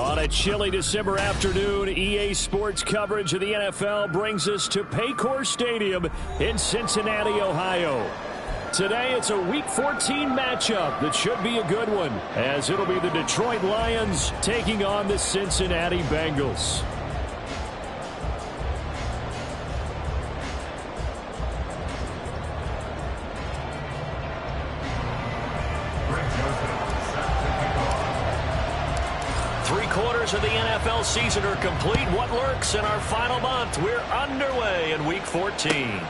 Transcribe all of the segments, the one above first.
On a chilly December afternoon, EA Sports coverage of the NFL brings us to Paycor Stadium in Cincinnati, Ohio. Today, it's a Week 14 matchup that should be a good one, as it'll be the Detroit Lions taking on the Cincinnati Bengals. Three-quarters of the NFL season are complete. What lurks in our final month? We're underway in Week 14.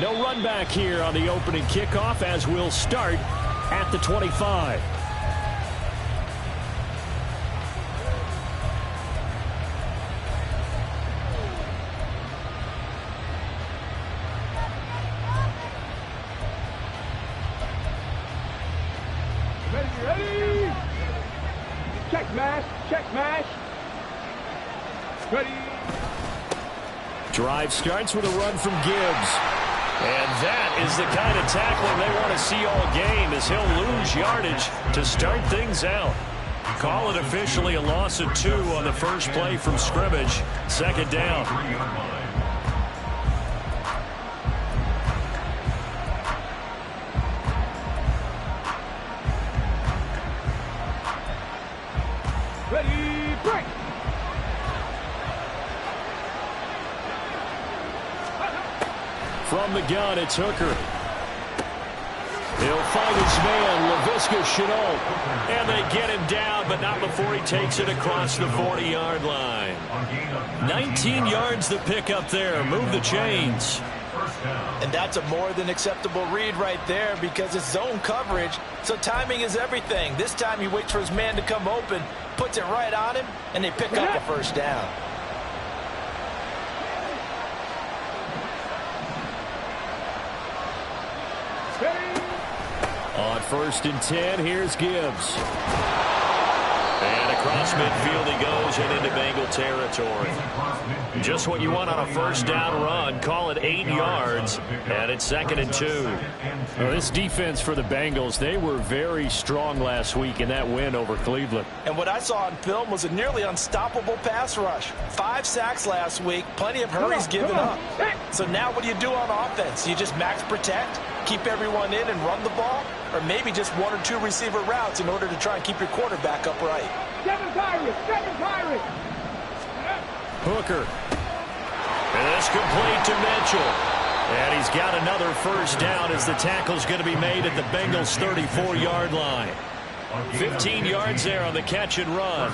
No run back here on the opening kickoff as we'll start at the 25. Ready? Check mash, check mash. Ready. Drive starts with a run from Gibbs. And that is the kind of tackling they want to see all game, as he'll lose yardage to start things out. Call it officially a loss of 2 on the first play from scrimmage. Second down. Ready, break. From the gun, it's Hooker. He'll find his man, Laviska Shenault. And they get him down, but not before he takes it across the 40-yard line. 19 yards to pick up there. Move the chains. And that's a more than acceptable read right there, because it's zone coverage, so timing is everything. This time he waits for his man to come open, puts it right on him, and they pick up a first down. On 1st and 10, here's Gibbs. And across midfield he goes and into Bengal territory. Just what you want on a first down run. Call it 8 yards, and it's 2nd and 2. Well, this defense for the Bengals, they were very strong last week in that win over Cleveland. And what I saw on film was a nearly unstoppable pass rush. 5 sacks last week, plenty of hurries given up. So now what do you do on offense? You just max protect, keep everyone in and run the ball, or maybe just 1 or 2 receiver routes in order to try and keep your quarterback upright. Seven Pirates. Hooker. And it's complete to Mitchell. And he's got another first down as the tackle's going to be made at the Bengals' 34-yard line. 15 yards there on the catch and run.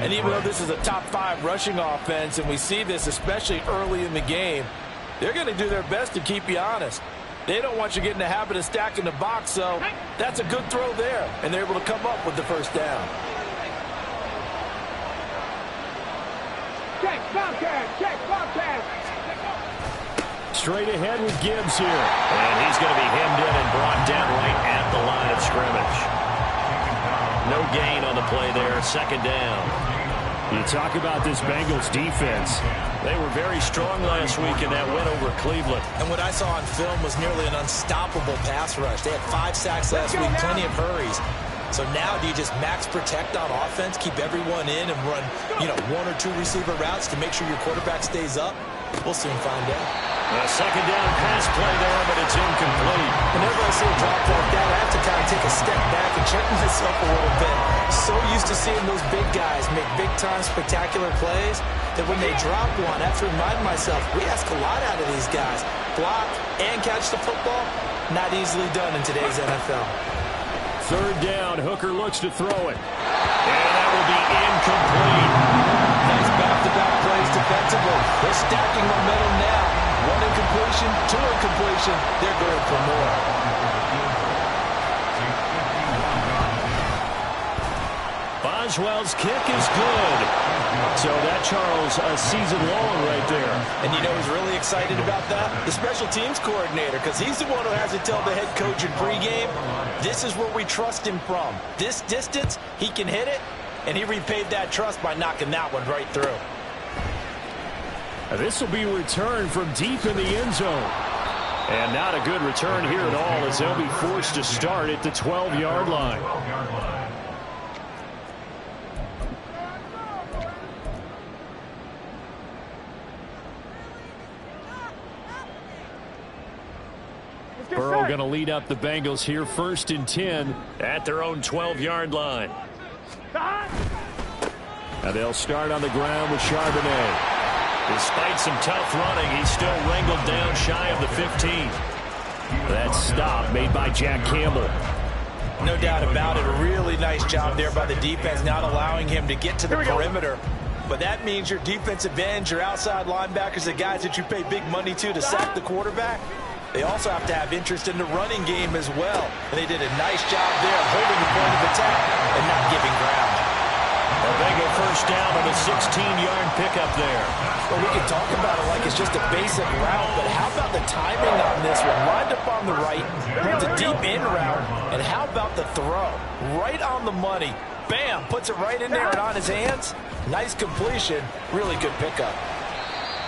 And even though this is a top 5 rushing offense, and we see this especially early in the game, they're going to do their best to keep you honest. They don't want you getting the habit of stacking the box, so that's a good throw there, and they're able to come up with the first down. Check Bobcat. Straight ahead with Gibbs here. And he's going to be hemmed in and brought down right at the line of scrimmage. No gain on the play there. 2nd down. You talk about this Bengals defense. They were very strong last week in that win over Cleveland. And what I saw on film was nearly an unstoppable pass rush. They had 5 sacks last week, plenty of hurries. So now do you just max protect on offense, keep everyone in, and run, 1 or 2 receiver routes to make sure your quarterback stays up? We'll soon find out. A 2nd down pass play there, but it's incomplete. Whenever I see a drop like that, I have to kind of take a step back and check myself a little bit. So used to seeing those big guys make big-time spectacular plays that when they drop one, I have to remind myself, we ask a lot out of these guys. Block and catch the football, not easily done in today's NFL. 3rd down, Hooker looks to throw it. And that will be incomplete. Nice back-to-back plays defensively. They're stacking momentum now. 1 incompletion, 2 incompletion. They're going for more. Boswell's kick is good. So that, Charles, a season long right there. And you know who's really excited about that? The special teams coordinator, because he's the one who has to tell the head coach in pregame, this is where we trust him from. This distance, he can hit it, and he repaid that trust by knocking that one right through. This will be returned from deep in the end zone. And not a good return here at all, as they'll be forced to start at the 12-yard line. Burrow going to lead up the Bengals here, 1st and 10 at their own 12-yard line. Now they'll start on the ground with Charbonnet. Despite some tough running, he's still wrangled down shy of the 15. That stop made by Jack Campbell. No doubt about it. A really nice job there by the defense, not allowing him to get to the perimeter. But that means your defensive ends, your outside linebackers, the guys that you pay big money to sack the quarterback, they also have to have interest in the running game as well. And they did a nice job there holding the point of attack and not giving ground. A Bengal 1st down on a 16-yard pickup there. Well, we can talk about it like it's just a basic route, but how about the timing on this one? Lined up on the right, runs a deep in route, and how about the throw? Right on the money. Bam! Puts it right in there and on his hands. Nice completion. Really good pickup.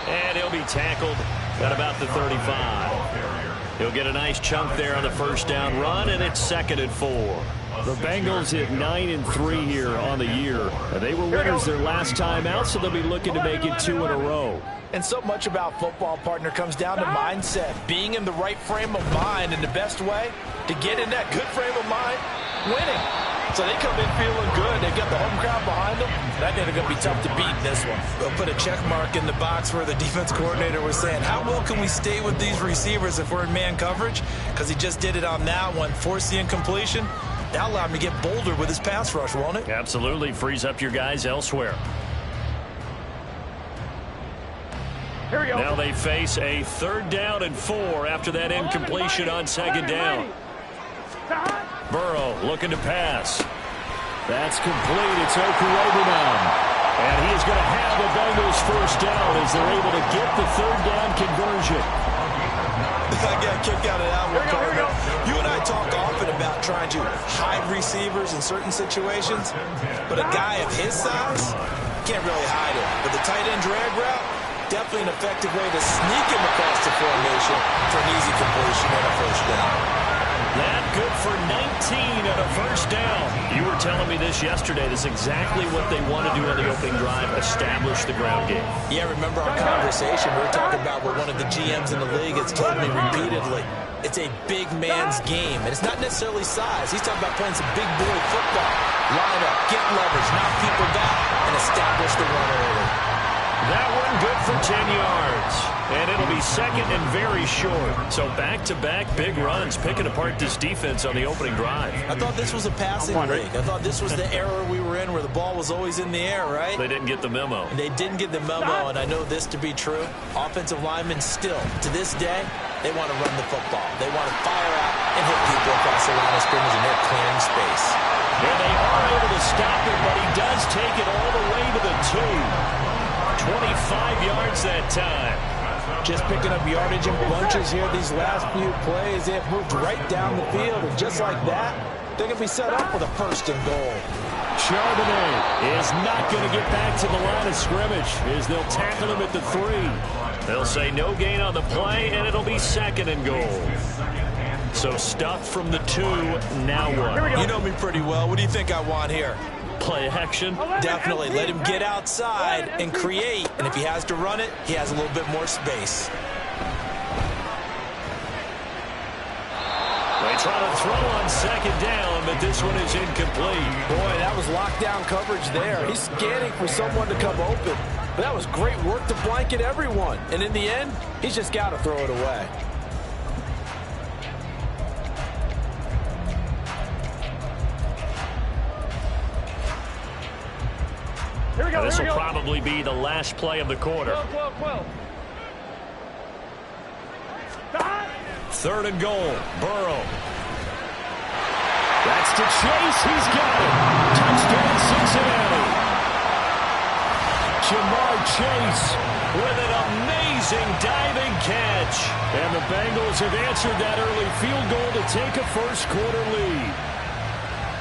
And he'll be tackled at about the 35. He'll get a nice chunk there on the 1st down run, and it's 2nd and 4. The Bengals hit 9-3 here on the year. They were winners their last time out, so they'll be looking to make it 2 in a row. And so much about football, partner, comes down to mindset. Being in the right frame of mind, and the best way to get in that good frame of mind, winning. So they come in feeling good. They've got the home crowd behind them. That they're going to be tough to beat in this one. They'll put a check mark in the box where the defense coordinator was saying, how well can we stay with these receivers if we're in man coverage? Because he just did it on that one, forced the incompletion. That allowed him to get bolder with his pass rush, won't it? Absolutely. Frees up your guys elsewhere. Here we go. Now they face a 3rd down and 4 after that incompletion on 2nd down. Burrow looking to pass. That's complete. It's Okurobunan. And he's going to have the Bengals 1st down as they're able to get the 3rd down conversion. I got a kick out of that one, Carter. You and I talk often about trying to hide receivers in certain situations, but a guy of his size can't really hide it. But the tight end drag route, definitely an effective way to sneak him across the formation for an easy completion and a 1st down. That good for 19 and a 1st down. You were telling me this yesterday. This is exactly what they want to do on the opening drive, establish the ground game. Yeah, remember our conversation. We were talking about what one of the GMs in the league has told me repeatedly. It's a big man's game, and it's not necessarily size. He's talking about playing some big boy football. Line up, get leverage, knock people back, and establish the run early. That one good for 10 yards. And it'll be 2nd and very short. So back-to-back big runs, picking apart this defense on the opening drive. I thought this was a passing league. I thought this was the era we were in where the ball was always in the air, right? They didn't get the memo. And they didn't get the memo, and I know this to be true. Offensive linemen still, to this day, they want to run the football. They want to fire out and hit people across the line of scrimmage, and they're clearing space. And they are able to stop it, but he does take it all the way to the 2. 25 yards that time. Just picking up yardage in bunches here these last few plays. They have moved right down the field, and just like that, they're going to be set up with a 1st and goal. Charbonnet is not going to get back to the line of scrimmage as they'll tackle him at the 3. They'll say no gain on the play, and it'll be 2nd and goal. So stuff from the 2, now what? You know me pretty well. What do you think I want here? Play action? Definitely. Let him get outside and create. And if he has to run it, he has a little bit more space. They try to throw on 2nd down, but this one is incomplete. Boy, that was lockdown coverage there. He's scanning for someone to come open. But that was great work to blanket everyone. And in the end, he's just got to throw it away. This will probably be the last play of the quarter. 3rd and goal. Burrow. That's to Chase. He's got it. Touchdown, Cincinnati. Jamar Chase with an amazing diving catch. And the Bengals have answered that early field goal to take a 1st quarter lead.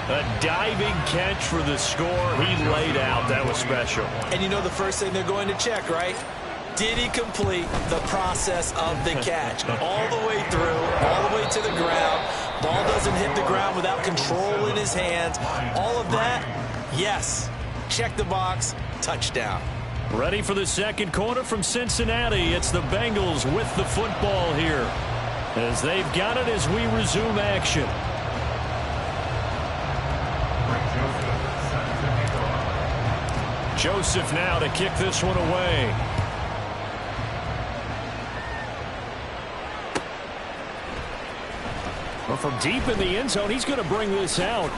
A diving catch for the score. He laid out. That was special. And you know the first thing they're going to check, right? Did he complete the process of the catch? All the way through, all the way to the ground. Ball doesn't hit the ground without control in his hands. All of that, yes. Check the box. Touchdown. Ready for the 2nd quarter from Cincinnati. It's the Bengals with the football here. as they've got it as we resume action. Joseph now to kick this one away. Well, from deep in the end zone, he's going to bring this out.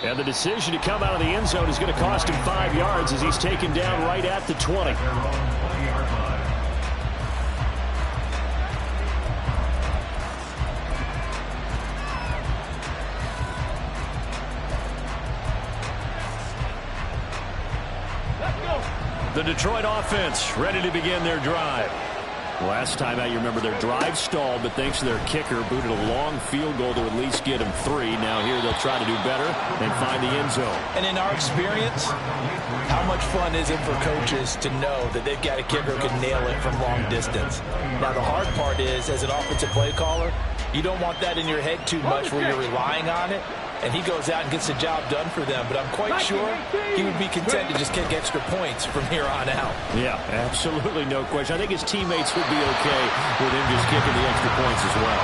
And the decision to come out of the end zone is going to cost him 5 yards as he's taken down right at the 20. The Detroit offense ready to begin their drive. Last time out, you remember their drive stalled, but thanks to their kicker, booted a long field goal to at least get them 3. Now here they'll try to do better and find the end zone. And in our experience, how much fun is it for coaches to know that they've got a kicker who can nail it from long distance? Now the hard part is, as an offensive play caller, you don't want that in your head too much where you're relying on it. And he goes out and gets the job done for them. But I'm quite sure he would be content to just kick extra points from here on out. Yeah, absolutely no question. I think his teammates would be okay with him just kicking the extra points as well.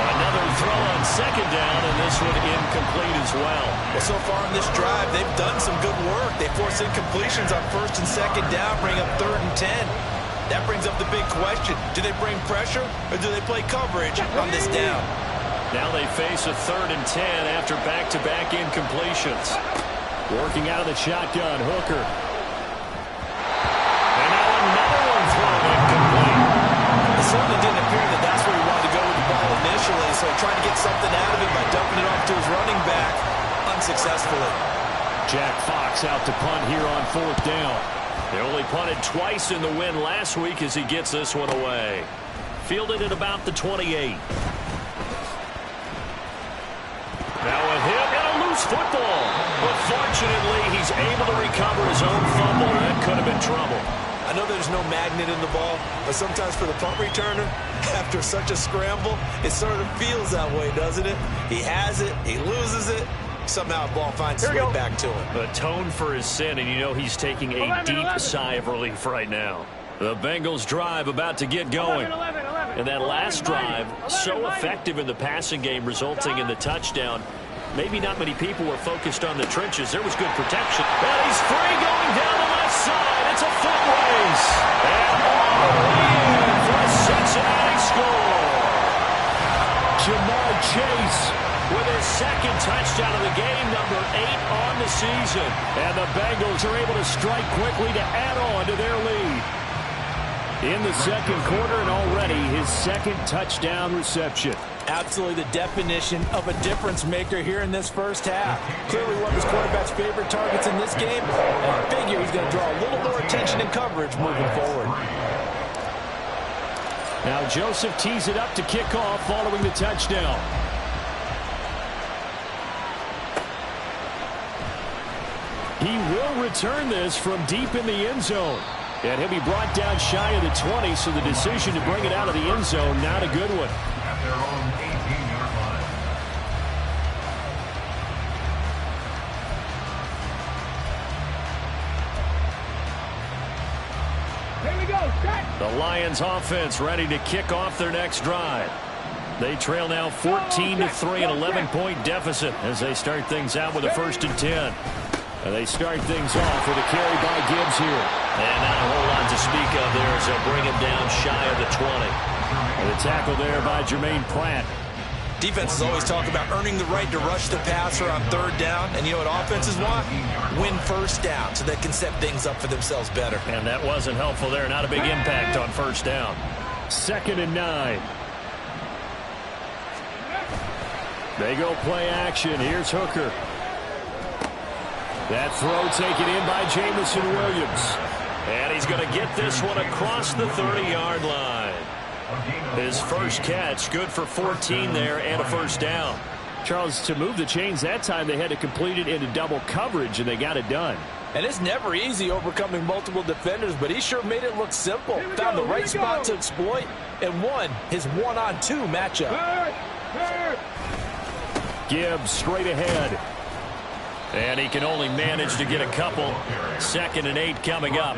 Another throw on second down, and this one incomplete as well. Well, so far in this drive, they've done some good work. They force incompletions on first and second down, bring up 3rd and 10. That brings up the big question. Do they bring pressure, or do they play coverage on this down? Now they face a 3rd and 10 after back-to-back incompletions. Working out of the shotgun, Hooker. And now another one thrown incomplete. It certainly didn't appear that that's where he wanted to go with the ball initially, so trying to get something out of it by dumping it off to his running back unsuccessfully. Jack Fox out to punt here on 4th down. They only punted twice in the win last week as he gets this one away. Fielded at about the 28. Now a hit and a loose football. But fortunately, he's able to recover his own fumble. That could have been trouble. I know there's no magnet in the ball, but sometimes for the punt returner, after such a scramble, it sort of feels that way, doesn't it? He has it, he loses it, somehow the ball finds its way back to him. Atone for his sin, and you know he's taking a deep sigh of relief right now. The Bengals drive about to get going. And that last drive, so effective in the passing game, resulting in the touchdown. Maybe not many people were focused on the trenches. There was good protection. And he's free going down the left side. It's a foot race. And all the way in for a Cincinnati score. Jamar Chase with his 2nd touchdown of the game, number 8 on the season. And the Bengals are able to strike quickly to add on to their lead. In the 2nd quarter, and already his 2nd touchdown reception. Absolutely the definition of a difference maker here in this first half. Clearly one of his quarterback's favorite targets in this game. And I figure he's going to draw a little more attention and coverage moving forward. Now Joseph tees it up to kick off following the touchdown. He will return this from deep in the end zone. And he'll be brought down shy of the 20, so the decision to bring it out of the end zone, not a good one. At their own 18-yard line. Here we go. Set. The Lions offense ready to kick off their next drive. They trail now 14-3, an 11-point deficit as they start things out with a 1st and 10. And they start things off with a carry by Gibbs here. And not a whole lot to speak of there as they'll bring him down shy of the 20. And the tackle there by Jermaine Pratt. Defenses always talk about earning the right to rush the passer on 3rd down. And you know what offenses want? Win 1st down so they can set things up for themselves better. And that wasn't helpful there. Not a big impact on 1st down. 2nd and 9. They go play action. Here's Hooker. That throw taken in by Jamison Williams. And he's going to get this one across the 30-yard line. His first catch, good for 14 there and a 1st down. Charles, to move the chains that time, they had to complete it into double coverage, and they got it done. And it's never easy overcoming multiple defenders, but he sure made it look simple. Found the right spot to exploit and won his 1-on-2 matchup. Gibbs straight ahead. And he can only manage to get a couple. 2nd and 8 coming up.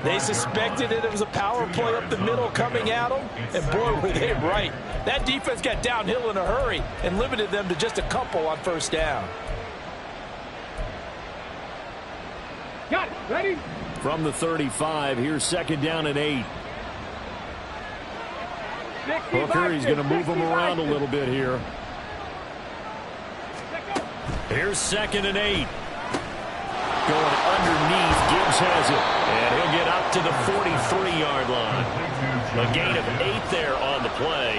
They suspected it was a power play up the middle coming at them, and boy, were they right. That defense got downhill in a hurry and limited them to just a couple on 1st down. Got it. Ready? From the 35, here's 2nd down and 8. Hooker, he's going to move him around a little bit here. Here's 2nd and 8. Going underneath, Gibbs has it. And he'll get up to the 43-yard line. A gain of 8 there on the play.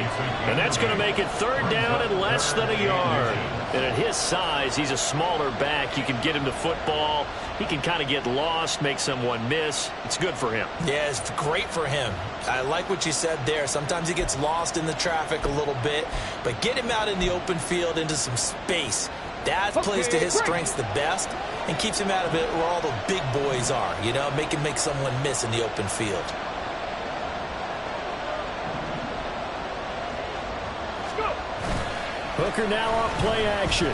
And that's going to make it 3rd down and less than a yard. And at his size, he's a smaller back. You can get him the football. He can kind of get lost, make someone miss. It's good for him. Yeah, it's great for him. I like what you said there. Sometimes he gets lost in the traffic a little bit. But get him out in the open field into some space. That plays to his strengths the best and keeps him out of it where all the big boys are. You know, make him make someone miss in the open field. Hooker now off play action.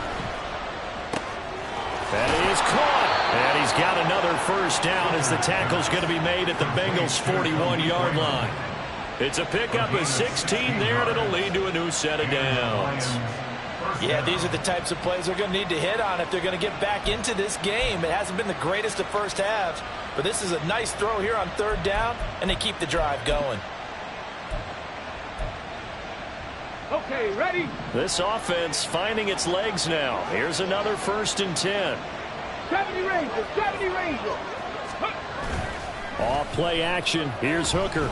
That is caught. And he's got another 1st down as the tackle's going to be made at the Bengals' 41-yard line. It's a pickup of 16 there, and it'll lead to a new set of downs. Yeah, these are the types of plays they're going to need to hit on if they're going to get back into this game. It hasn't been the greatest of first halves, but this is a nice throw here on 3rd down, and they keep the drive going. Okay, ready? This offense finding its legs now. Here's another 1st and 10. 70 Rangers, 70 Rangers. Off play action. Here's Hooker.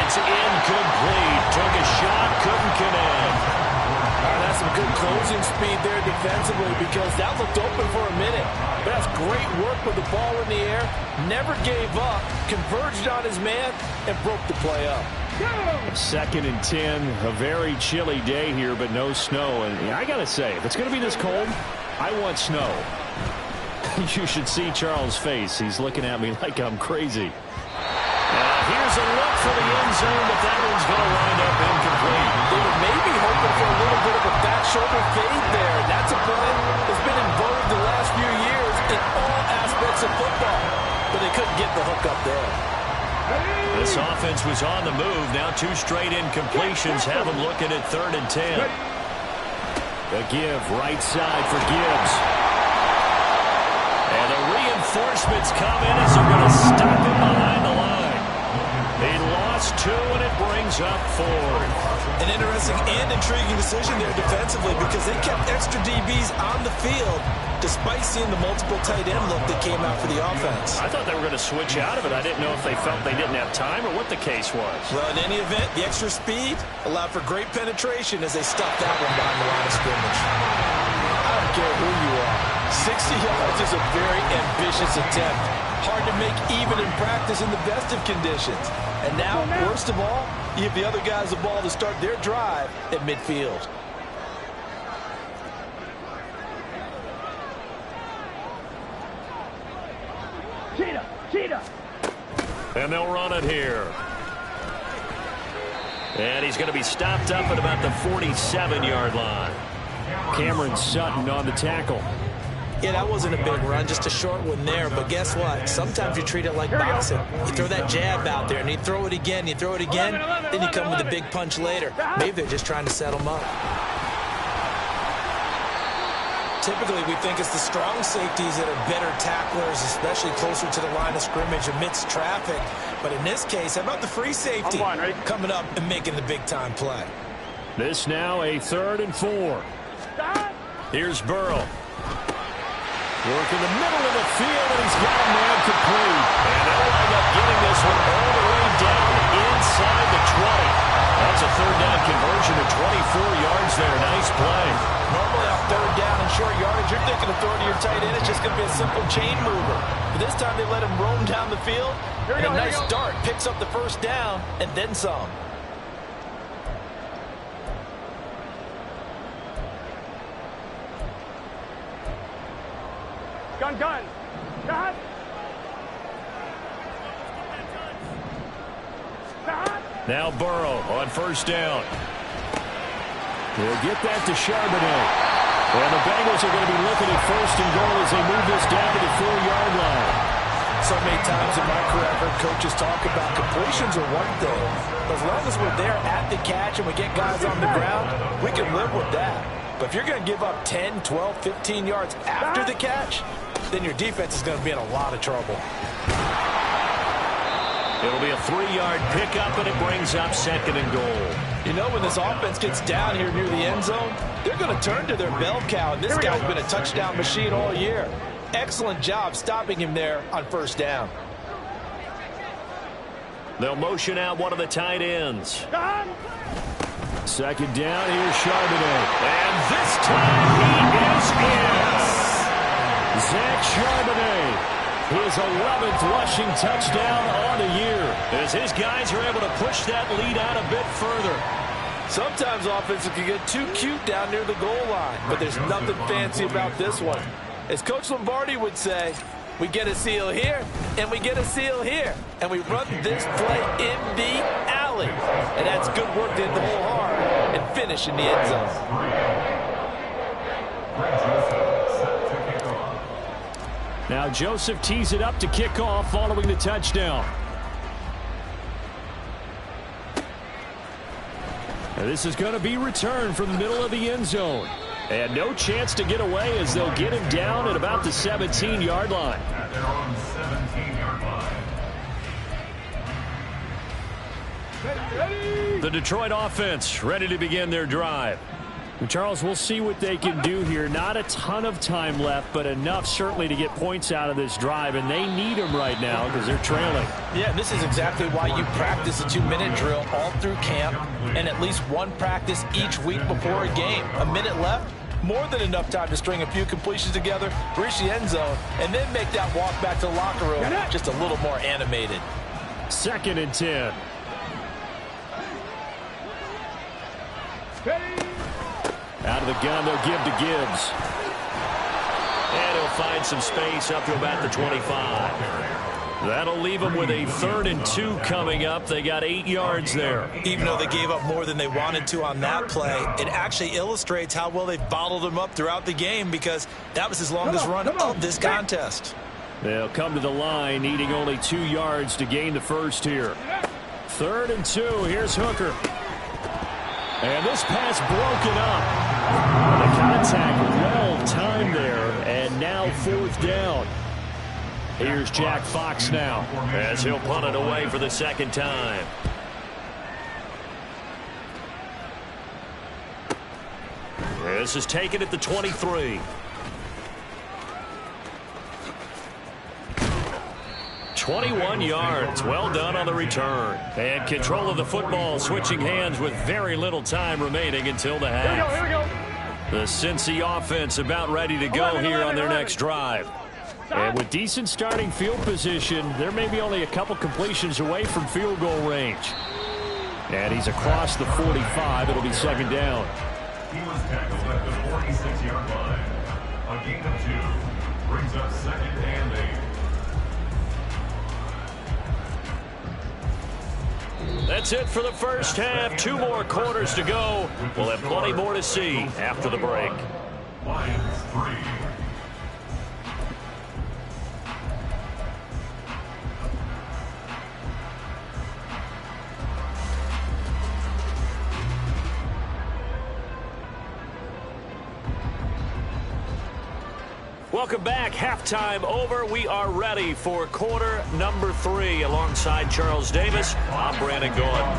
It's incomplete. Took a shot, couldn't connect. That's some good closing speed there defensively because that looked open for a minute. But that's great work with the ball in the air. Never gave up, converged on his man, and broke the play up. 2nd and 10. A very chilly day here, but no snow. And I got to say, if it's going to be this cold, I want snow. You should see Charles' face. He's looking at me like I'm crazy. Here's a look for the end zone, but that one's going to wind up incomplete. They were maybe hoping for a little bit of a back shoulder fade there. That's a play that's been in vogue the last few years in all aspects of football. But they couldn't get the hook up there. This offense was on the move. Now 2 straight incompletions have them looking at 3rd and 10. The give right side for Gibbs. And the reinforcements come in as they're going to stop him behind the line. He lost 2, and it brings up 4th. An interesting and intriguing decision there defensively because they kept extra DBs on the field despite seeing the multiple tight end look that came out for the offense. I thought they were going to switch out of it. I didn't know if they felt they didn't have time or what the case was. Well, in any event, the extra speed allowed for great penetration as they stuffed that one behind the line of scrimmage. I don't care who you are. 60 yards is a very ambitious attempt. Hard to make even in practice in the best of conditions. And now, worst of all, you give the other guys the ball to start their drive at midfield. Cheetah. And they'll run it here. And he's going to be stopped up at about the 47-yard line. Cameron Sutton on the tackle. Yeah, that wasn't a big run, just a short one there. But guess what? Sometimes you treat it like boxing. You throw that jab out there, and you throw it again, then you come with a big punch later. Maybe they're just trying to set them up. Typically, we think it's the strong safeties that are better tacklers, especially closer to the line of scrimmage amidst traffic. But in this case, how about the free safety coming up and making the big-time play? This now a 3rd and 4. Here's Burrow. Work in the middle of the field, and he's got a man complete. And they'll wind up getting this one all the way down inside the 20. That's a 3rd down conversion to 24 yards there. Nice play. Normally on 3rd down and short yardage, you're thinking of throwing to your tight end. It's just going to be a simple chain mover. But this time they let him roam down the field. And a nice start. Picks up the 1st down and then some. Gun. Now Burrow on 1st down. We'll get that to Charbonnet. And the Bengals are going to be looking at first and goal as they move this down to the 4-yard line. So many times in my career, I've heard coaches talk about completions are one thing. As long as we're there at the catch and we get guys on the ground, we can live with that. But if you're going to give up 10, 12, 15 yards after the catch, then your defense is going to be in a lot of trouble. It'll be a 3-yard pickup, and it brings up second and goal. You know, when this offense gets down here near the end zone, they're going to turn to their bell cow, and this guy's been a touchdown machine all year. Excellent job stopping him there on first down. They'll motion out one of the tight ends. Second down, here's Charbonnet. And this time he is in. Zach Charbonnet, his 11th rushing touchdown on the year. As his guys are able to push that lead out a bit further. Sometimes offenses can get too cute down near the goal line, but there's nothing fancy about this one. As Coach Lombardi would say, we get a seal here, and we get a seal here, and we run this play in the alley. And that's good work to hit the hole hard and finish in the end zone. Now Joseph tees it up to kick off following the touchdown. And this is going to be returned from the middle of the end zone. And no chance to get away as they'll get him down at about the 17-yard line. At their own 17-yard line. The Detroit offense ready to begin their drive. And Charles, we'll see what they can do here. Not a ton of time left, but enough certainly to get points out of this drive, and they need them right now because they're trailing. Yeah, this is exactly why you practice a 2-minute drill all through camp and at least one practice each week before a game. A minute left, more than enough time to string a few completions together, reach the end zone, and then make that walk back to the locker room just a little more animated. Second and 10. Out of the gun, they'll give to Gibbs. And he'll find some space up to about the 25. That'll leave them with a 3rd and 2 coming up. They got 8 yards there. Even though they gave up more than they wanted to on that play, it actually illustrates how well they bottled him up throughout the game because that was his longest run of this contest. They'll come to the line, needing only 2 yards to gain the first here. 3rd and 2. Here's Hooker. And this pass broken up. The contact well timed there, and now 4th down. Here's Jack Fox now, as he'll punt it away for the second time. This is taken at the 23. 21 yards. Well done on the return. And control of the football switching hands with very little time remaining until the half. Here we go. The Cincy offense about ready to go here on their next drive. And with decent starting field position, there may be only a couple completions away from field goal range. And he's across the 45. It'll be second down. He was tackled at the 46-yard line. A gain of 2 brings up 2nd and 8. That's it for the first half. 2 more quarters to go. We'll have plenty more to see after the break. Lions 3. Welcome back. Halftime over. We are ready for quarter number 3. Alongside Charles Davis, I'm Brandon Gaudin.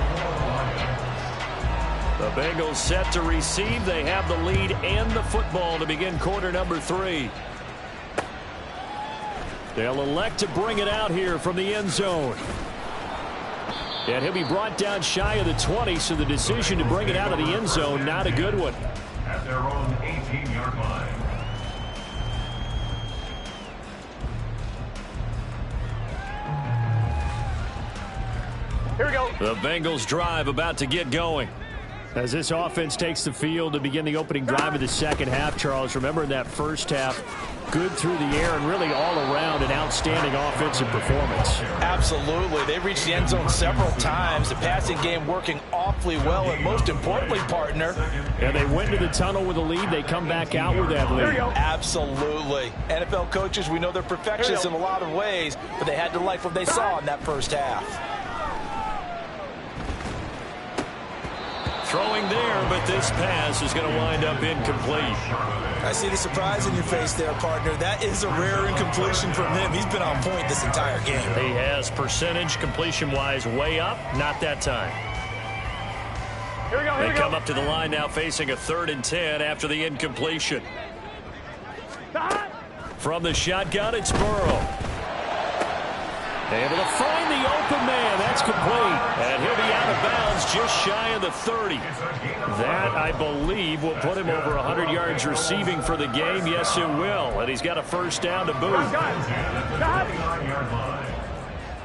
The Bengals set to receive. They have the lead and the football to begin quarter number 3. They'll elect to bring it out here from the end zone. And he'll be brought down shy of the 20, so the decision to bring it out of the end zone, not a good one. At their own 18-yard line. Here we go. The Bengals drive about to get going. As this offense takes the field to begin the opening drive of the second half, Charles, remember in that first half, good through the air and really all around an outstanding offensive performance. Absolutely. They reached the end zone several times. The passing game working awfully well, and most importantly, partner. And they went to the tunnel with a lead. They come back out with that lead. Absolutely. NFL coaches, we know they're perfectionists in a lot of ways, but they had to like what they saw in that first half. Throwing there, but this pass is going to wind up incomplete. I see the surprise in your face there, partner. That is a rare incompletion from him. He's been on point this entire game. He has percentage completion-wise way up, not that time. Here we go, They come up to the line now facing a 3rd and 10 after the incompletion. From the shotgun, it's Burrow. Able to find the open man. That's complete. And he'll be out of bounds just shy of the 30. That, I believe, will put him over 100 yards receiving for the game. Yes, it will. And he's got a first down to boot.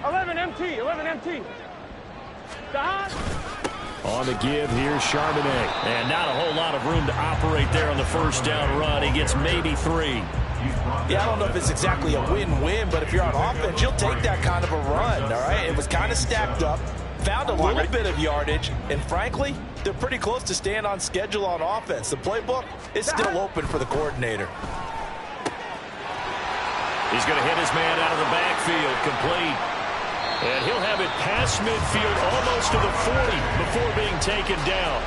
11 MT, 11 MT. On the give, here's Charbonnet. And not a whole lot of room to operate there on the first down run. He gets maybe 3. Yeah, I don't know if it's exactly a win-win, but if you're on offense, you'll take that kind of a run, all right? It was kind of stacked up, found a little bit of yardage, and frankly, they're pretty close to staying on schedule on offense. The playbook is still open for the coordinator. He's going to hit his man out of the backfield, complete. And he'll have it past midfield almost to the 40 before being taken down.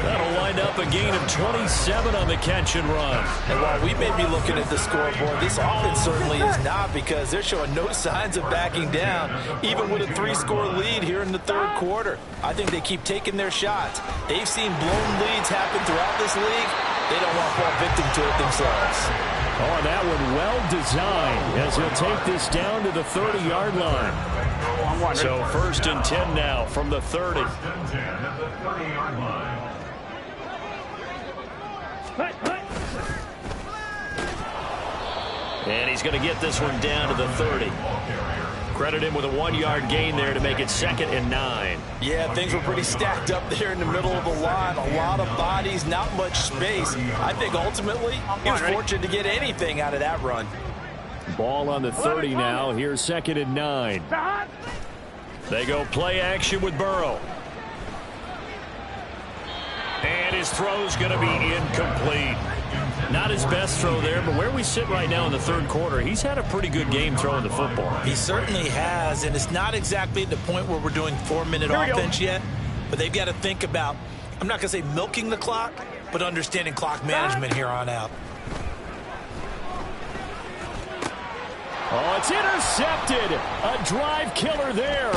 That'll wind up a gain of 27 on the catch and run. And while we may be looking at the scoreboard, this offense certainly is not, because they're showing no signs of backing down, even with a 3-score lead here in the 3rd quarter. I think they keep taking their shots. They've seen blown leads happen throughout this league. They don't want to fall victim to it themselves. Oh, and that one well designed as he'll take this down to the 30-yard line. So 1st and 10 now from the 30. And he's going to get this one down to the 30. Credit him with a 1-yard gain there to make it 2nd and 9. Yeah, things were pretty stacked up there in the middle of the line. A lot of bodies, not much space. I think ultimately he was fortunate to get anything out of that run. Ball on the 30 now. Here's 2nd and 9. They go play action with Burrow. And his throw's going to be incomplete. Not his best throw there, but where we sit right now in the 3rd quarter, he's had a pretty good game throwing the football. He certainly has, and it's not exactly at the point where we're doing 4-minute offense yet, but they've got to think about, I'm not going to say milking the clock, but understanding clock management here on out. Oh, it's intercepted. A drive killer there.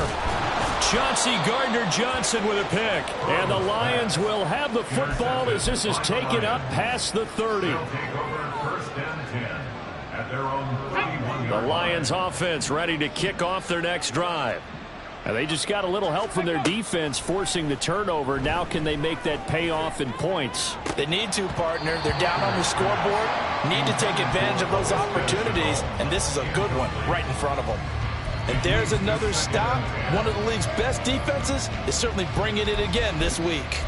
Chauncey Gardner-Johnson with a pick. And the Lions will have the football as this is taken up past the 30. The Lions offense ready to kick off their next drive. And they just got a little help from their defense forcing the turnover. Now can they make that pay off in points? They need to, partner. They're down on the scoreboard. Need to take advantage of those opportunities, and this is a good one right in front of them. And there's another stop. One of the league's best defenses is certainly bringing it again this week.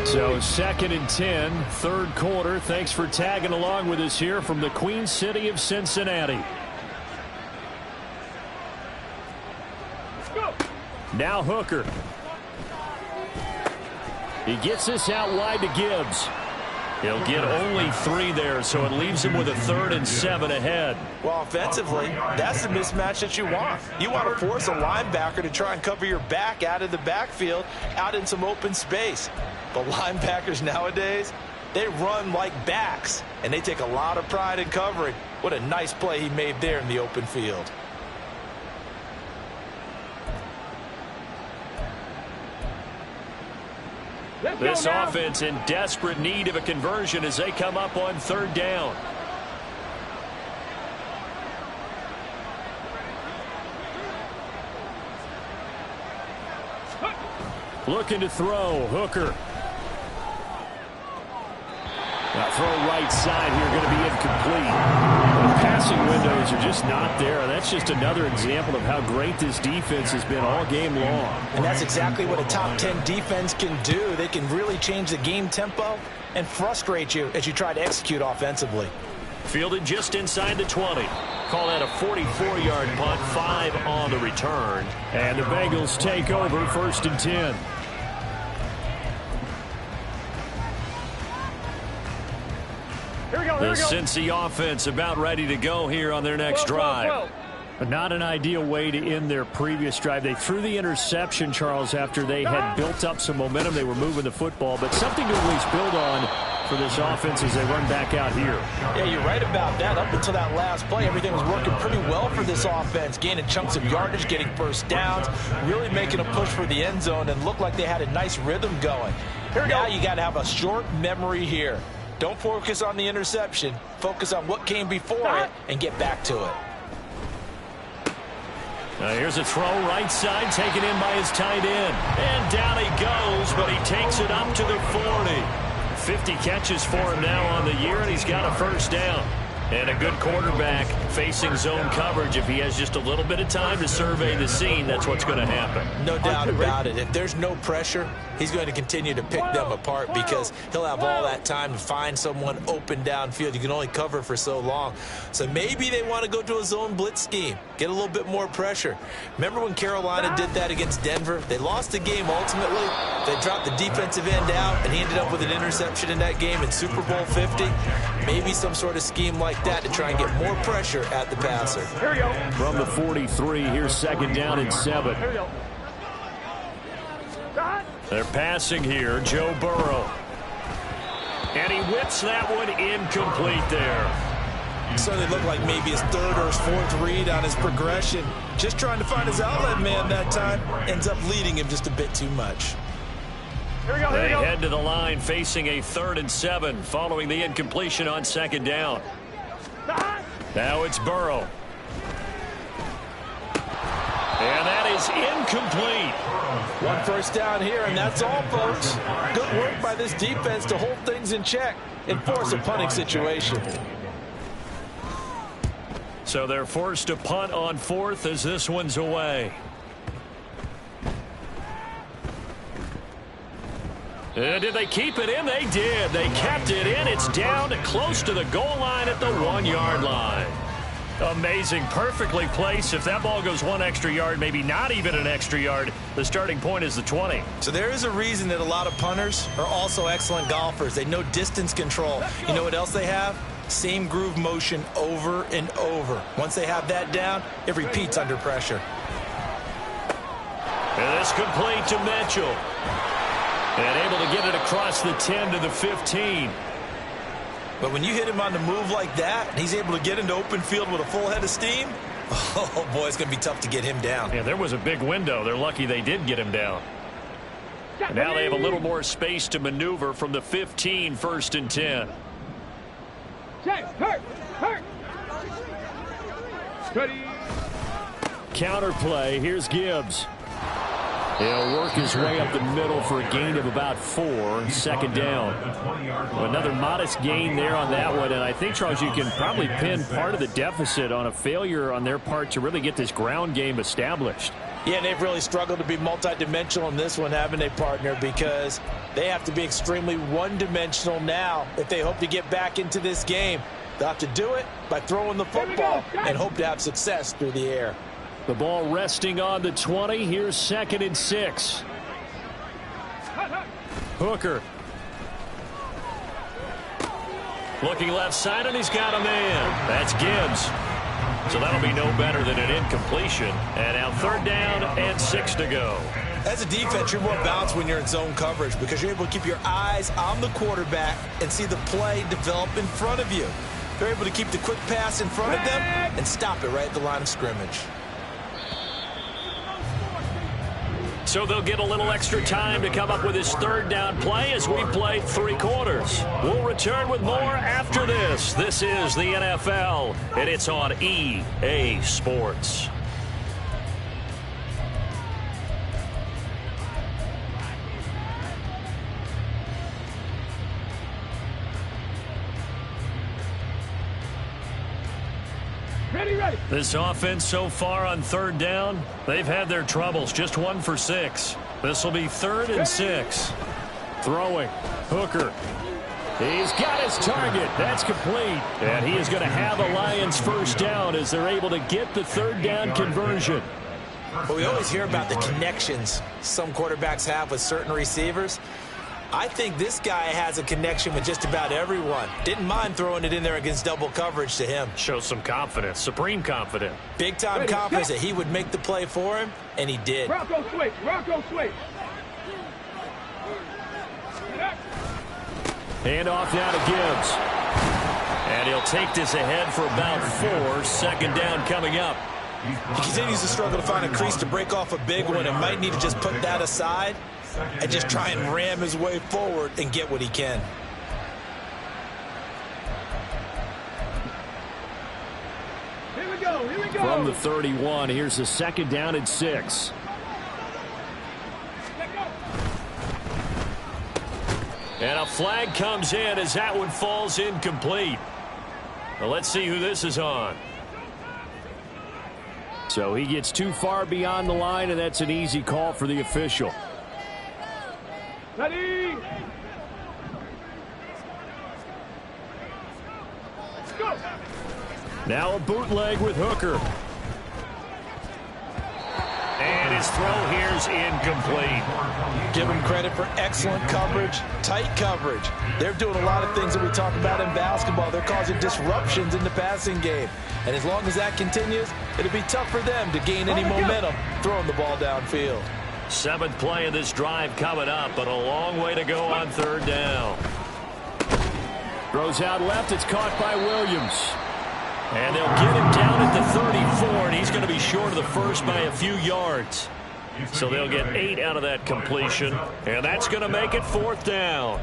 So 2nd and 10, 3rd quarter. Thanks for tagging along with us here from the Queen City of Cincinnati. Now Hooker. He gets this out wide to Gibbs. He'll get only 3 there, so it leaves him with a 3rd and 7 ahead. Well, offensively, that's the mismatch that you want. You want to force a linebacker to try and cover your back out of the backfield, out in some open space. But linebackers nowadays, they run like backs, and they take a lot of pride in covering. What a nice play he made there in the open field. This offense in desperate need of a conversion as they come up on 3rd down. Looking to throw. Hooker. Now throw right side here going to be incomplete. The passing windows are just not there. That's just another example of how great this defense has been all game long. And that's exactly what a top 10 defense can do. They can really change the game tempo and frustrate you as you try to execute offensively. Fielded just inside the 20. Call that a 44-yard punt, 5 on the return. And the Bengals take over 1st and 10. Here we go, The here we go. Cincy offense about ready to go here on their next drive. But not an ideal way to end their previous drive. They threw the interception, Charles, after they had built up some momentum. They were moving the football, but something to at least build on for this offense as they run back out here. Yeah, you're right about that. Up until that last play, everything was working pretty well for this offense, gaining chunks of yardage, getting first downs, really making a push for the end zone, and looked like they had a nice rhythm going. Now you got to have a short memory here. Don't focus on the interception. Focus on what came before it and get back to it. Here's a throw right side, taken in by his tight end. And down he goes, but he takes it up to the 40. 50 catches for him now on the year, and he's got a first down. And a good quarterback facing zone coverage. If he has just a little bit of time to survey the scene, that's what's going to happen. No doubt about it. If there's no pressure, he's going to continue to pick them apart because he'll have all that time to find someone open downfield. You can only cover for so long. So maybe they want to go to a zone blitz scheme, get a little bit more pressure. Remember when Carolina did that against Denver? They lost the game ultimately. They dropped the defensive end out, and he ended up with an interception in that game in Super Bowl 50. Maybe some sort of scheme like that to try and get more pressure at the passer. Here we go. From the 43, here's 2nd down and 7. Here we go. They're passing here, Joe Burrow. And he whips that one incomplete there. Certainly looked like maybe his 3rd or his 4th read on his progression. Just trying to find his outlet man that time. Ends up leading him just a bit too much. Here we go, here we They go. head to the line facing a 3rd and 7 following the incompletion on 2nd down. Now it's Burrow. And that is incomplete. One first down here, and that's all, folks. Good work by this defense to hold things in check and force a punting situation. So they're forced to punt on 4th as this one's away. Did they keep it in? They did. They kept it in. It's down to close to the goal line at the 1-yard line. Amazing. Perfectly placed. If that ball goes 1 extra yard, maybe not even an extra yard, the starting point is the 20. So there is a reason that a lot of punters are also excellent golfers. They know distance control. You know what else they have? Same groove motion over and over. Once they have that down, it repeats under pressure. And it's complete to Mitchell. And able to get it across the 10 to the 15. But when you hit him on the move like that, and he's able to get into open field with a full head of steam, oh, boy, it's going to be tough to get him down. Yeah, there was a big window. They're lucky they did get him down. And now they have a little more space to maneuver from the 15, 1st and 10. Hurt. Ready. Counter play. Here's Gibbs. He'll work his way up the middle for a gain of about 4. 2nd down. Another modest gain there on that one. And I think, Charles, you can probably pin part of the deficit on a failure on their part to really get this ground game established. Yeah, and they've really struggled to be multidimensional in this one, haven't they, partner? Because they have to be extremely one-dimensional now if they hope to get back into this game. They'll have to do it by throwing the football and hope to have success through the air. The ball resting on the 20. Here's 2nd and 6. Hooker. Looking left side, and he's got a man. That's Gibbs. So that'll be no better than an incompletion. And now 3rd down and 6 to go. As a defense, you're more balanced when you're in zone coverage because you're able to keep your eyes on the quarterback and see the play develop in front of you. They're able to keep the quick pass in front of them and stop it right at the line of scrimmage. So they'll get a little extra time to come up with his 3rd down play as we play 3 quarters. We'll return with more after this. This is the NFL, and it's on EA Sports. Ready. This offense so far on 3rd down, they've had their troubles. Just 1 for 6. This will be 3rd and 6. Throwing. Hooker. He's got his target. That's complete. And he is going to have a Lions first down as they're able to get the third down conversion. Well, we always hear about the connections some quarterbacks have with certain receivers. I think this guy has a connection with just about everyone. Didn't mind throwing it in there against double coverage to him. Shows some confidence, supreme confidence. Big-time confidence that he would make the play for him, and he did. Rocco switch, Rocco switch. Hand off now to Gibbs. And he'll take this ahead for about 4. Second down coming up. He continues to struggle to find a crease to break off a big one and might need to just put that aside and just try and ram his way forward and get what he can. Here we go, here we go. From the 31, here's the second down and 6. And a flag comes in as that one falls incomplete. Well, let's see who this is on. So he gets too far beyond the line, and that's an easy call for the official. Ready. Go. Now a bootleg with Hooker. And his throw here's incomplete. Give him credit for excellent coverage, tight coverage. They're doing a lot of things that we talk about in basketball. They're causing disruptions in the passing game. And as long as that continues, it'll be tough for them to gain any momentum throwing the ball downfield. 7th play of this drive coming up, but a long way to go on third down. Throws out left. It's caught by Williams. And they'll get him down at the 34, and he's going to be short of the first by a few yards. So they'll get 8 out of that completion, and that's going to make it 4th down.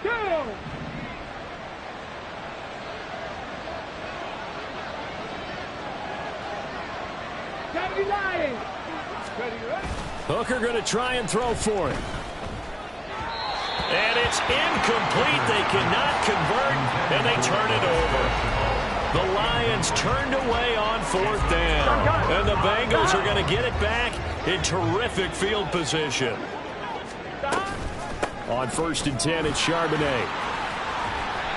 Go. Gotta be lying. Ready, ready. Hooker going to try and throw for it. And it's incomplete. They cannot convert, and they turn it over. The Lions turned away on 4th down, and the Bengals are going to get it back in terrific field position. On 1st and 10, it's Charbonnet.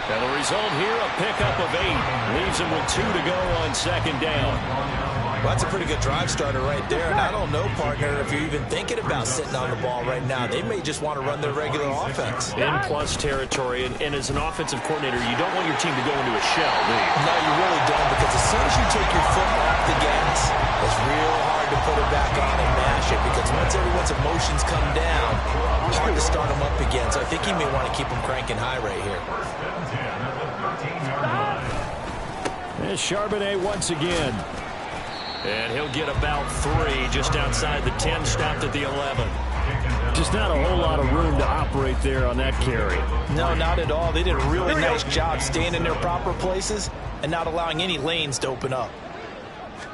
And the result here, a pickup of 8. Leaves him with 2 to go on 2nd down. Well, that's a pretty good drive starter right there. And I don't know, partner, if you're even thinking about sitting on the ball right now. They may just want to run their regular offense. In plus territory, and as an offensive coordinator, you don't want your team to go into a shell, do you? No, you really don't, because as soon as you take your foot off the gas, it's real hard to put it back on and mash it, because once everyone's emotions come down, it's hard to start them up again. So I think he may want to keep them cranking high right here. There's Charbonnet once again. And he'll get about 3 just outside the 10, stopped at the 11. Just not a whole lot of room to operate there on that carry. No, not at all. They did a really nice job staying in their proper places and not allowing any lanes to open up.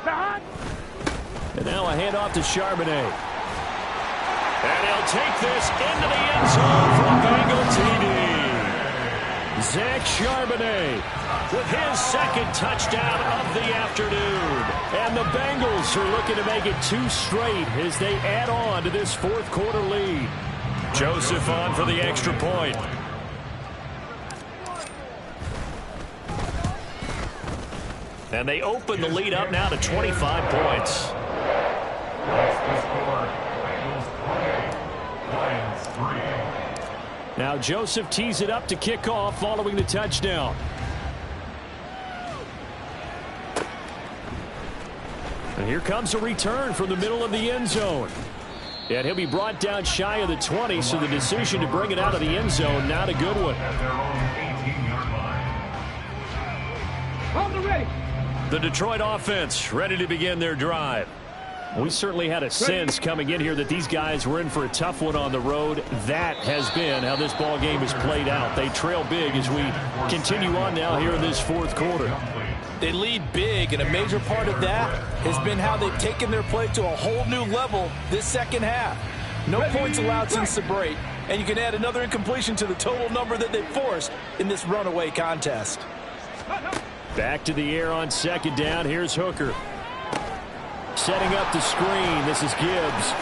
And now a handoff to Charbonnet. And he'll take this into the end zone for a Bengal TD. Zach Charbonnet with his 2nd touchdown of the afternoon. And the Bengals are looking to make it 2 straight as they add on to this 4th quarter lead. Joseph on for the extra point. And they open the lead up now to 25 points. Now Joseph tees it up to kick off following the touchdown. And here comes a return from the middle of the end zone. And he'll be brought down shy of the 20, so the decision to bring it out of the end zone, not a good one. The Detroit offense ready to begin their drive. We certainly had a sense coming in here that these guys were in for a tough one on the road. That has been how this ball game has played out. They trail big as we continue on now here in this 4th quarter. They lead big, and a major part of that has been how they've taken their play to a whole new level this 2nd half. No points allowed since the break, and you can add another incompletion to the total number that they've forced in this runaway contest. Back to the air on 2nd down. Here's Hooker. Setting up the screen. This is Gibbs.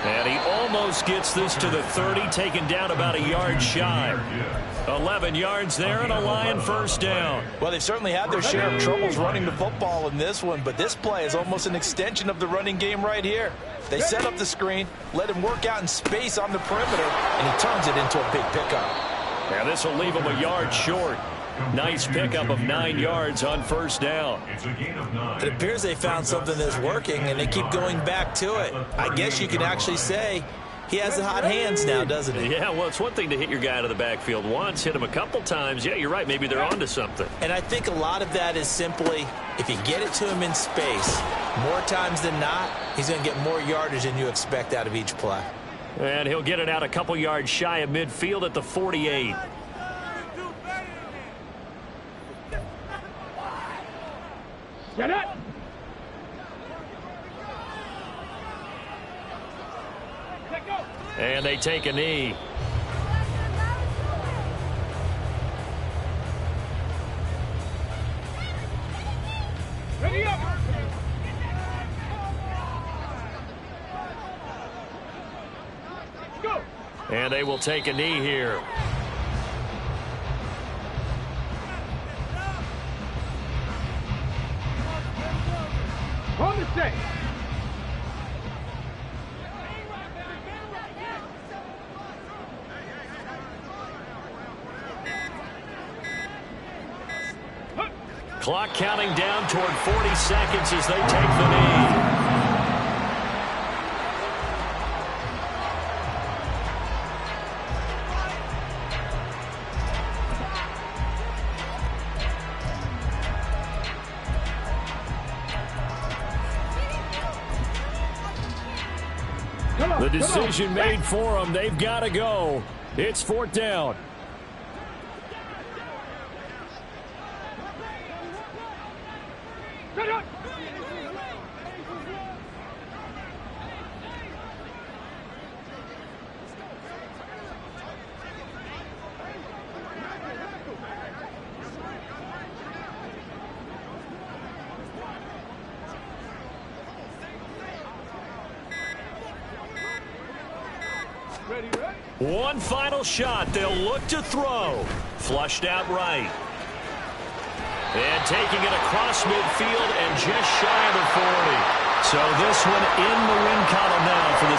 And he almost gets this to the 30, taken down about a yard shy. 11 yards there and a Lion first down. Well, they've certainly had their share of troubles running the football in this one, but this play is almost an extension of the running game right here. They set up the screen, let him work out in space on the perimeter, and he turns it into a big pickup. Now this will leave him a yard short. Nice pickup of 9 yards on first down. It appears they found something that's working, and they keep going back to it. I guess you can actually say he has the hot hands now, doesn't he? Yeah, well, it's one thing to hit your guy out of the backfield once, hit him a couple times. Yeah, you're right. Maybe they're onto something. And I think a lot of that is simply if you get it to him in space, more times than not, he's going to get more yardage than you expect out of each play. And he'll get it out a couple yards shy of midfield at the 48. Get it. And they take a knee. Ready up. Go. And they will take a knee here. On the set. Clock counting down toward 40 seconds as they take the knee. The decision made for them. They've got to go. It's fourth down. One final shot. They'll look to throw. Flushed out right. And taking it across midfield and just shy of the 40. So this one in the win column now for the